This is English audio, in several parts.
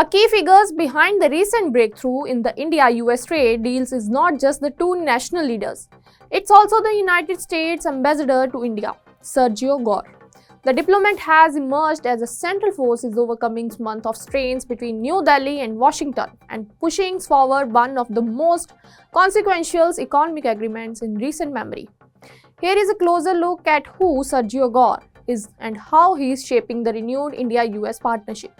A key figure behind the recent breakthrough in the India-US trade deals is not just the two national leaders. It's also the United States ambassador to India, Sergio Gor. The diplomat has emerged as a central force in overcoming months of strains between New Delhi and Washington and pushing forward one of the most consequential economic agreements in recent memory. Here is a closer look at who Sergio Gor is and how he is shaping the renewed India-US partnership.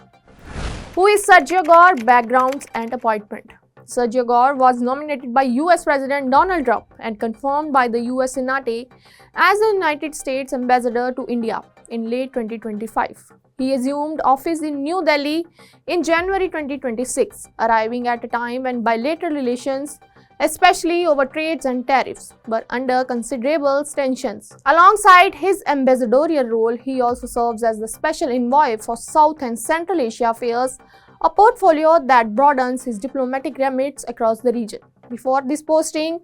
Who is Sergio Gor? Backgrounds and appointment. Sergio Gor was nominated by US President Donald Trump and confirmed by the US Senate as the United States ambassador to India in late 2025. He assumed office in New Delhi in January 2026, arriving at a time when bilateral relations, especially over trades and tariffs, were under considerable tensions. Alongside his ambassadorial role, he also serves as the special envoy for South and Central Asia affairs, a portfolio that broadens his diplomatic remits across the region. Before this posting,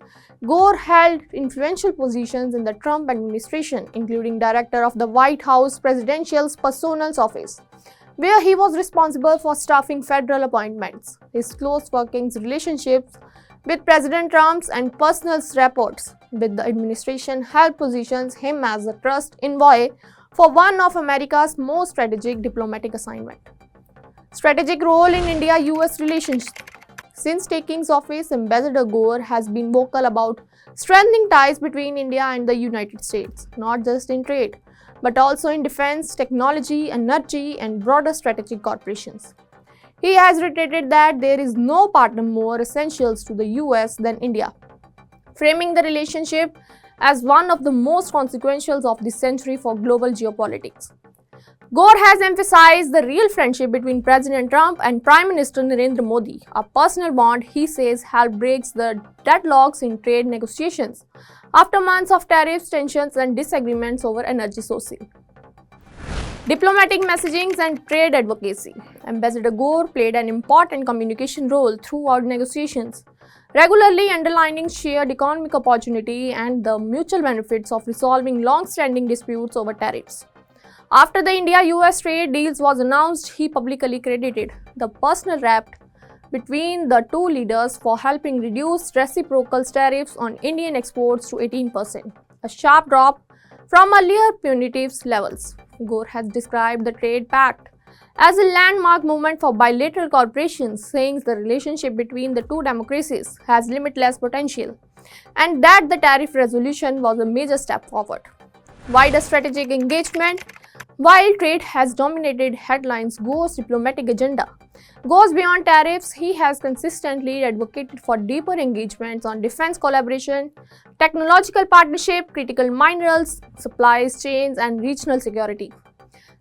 Gor held influential positions in the Trump administration, including director of the White House Presidential Personal Office, where he was responsible for staffing federal appointments. His close working relationships with President Trump's and personal rapports with the administration helped position him as a trust envoy for one of America's most strategic diplomatic assignments. Strategic role in India-US relations. Since taking office, Ambassador Gor has been vocal about strengthening ties between India and the United States, not just in trade, but also in defense, technology, energy, and broader strategic corporations. He has reiterated that there is no partner more essential to the US than India, framing the relationship as one of the most consequential of this century for global geopolitics. Gor has emphasized the real friendship between President Trump and Prime Minister Narendra Modi, a personal bond he says helped break the deadlocks in trade negotiations after months of tariffs, tensions, and disagreements over energy sourcing. Diplomatic messaging and trade advocacy. Ambassador Gor played an important communication role throughout negotiations, regularly underlining shared economic opportunity and the mutual benefits of resolving long-standing disputes over tariffs. After the India-US trade deals was announced, he publicly credited the personal rep between the two leaders for helping reduce reciprocal tariffs on Indian exports to 18%, a sharp drop from earlier punitive levels. Gor has described the trade pact as a landmark moment for bilateral corporations, saying the relationship between the two democracies has limitless potential and that the tariff resolution was a major step forward. Wider strategic engagement. While trade has dominated headlines, Gor's diplomatic agenda goes beyond tariffs. He has consistently advocated for deeper engagements on defense collaboration, technological partnership, critical minerals, supply chains, and regional security.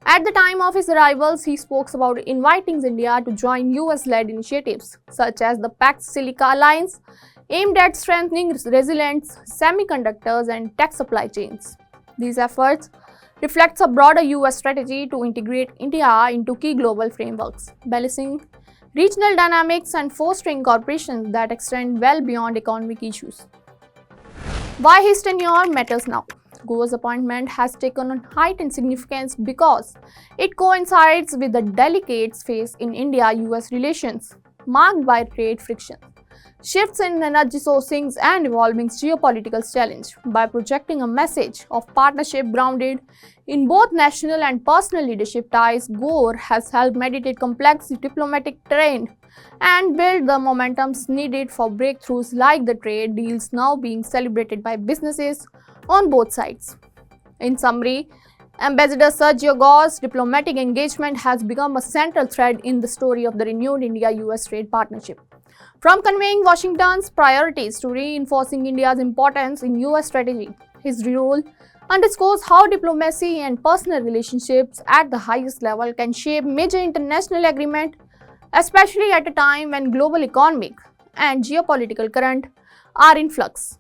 At the time of his arrival, he spoke about inviting India to join US-led initiatives such as the Pax Silica Alliance, aimed at strengthening resilient semiconductors and tech supply chains. These efforts reflects a broader US strategy to integrate India into key global frameworks, balancing regional dynamics and fostering cooperation that extend well beyond economic issues. Why his tenure matters now. Gor's appointment has taken on heightened significance because it coincides with the delicate phase in India-US relations, marked by trade friction, shifts in energy sourcing, and evolving geopolitical challenge. By projecting a message of partnership grounded in both national and personal leadership ties, Gor has helped mediate complex diplomatic terrain and build the momentum needed for breakthroughs like the trade deals now being celebrated by businesses on both sides. In summary, Ambassador Sergio Gor's diplomatic engagement has become a central thread in the story of the renewed India-US trade partnership. From conveying Washington's priorities to reinforcing India's importance in US strategy, his role underscores how diplomacy and personal relationships at the highest level can shape major international agreement, especially at a time when global economic and geopolitical currents are in flux.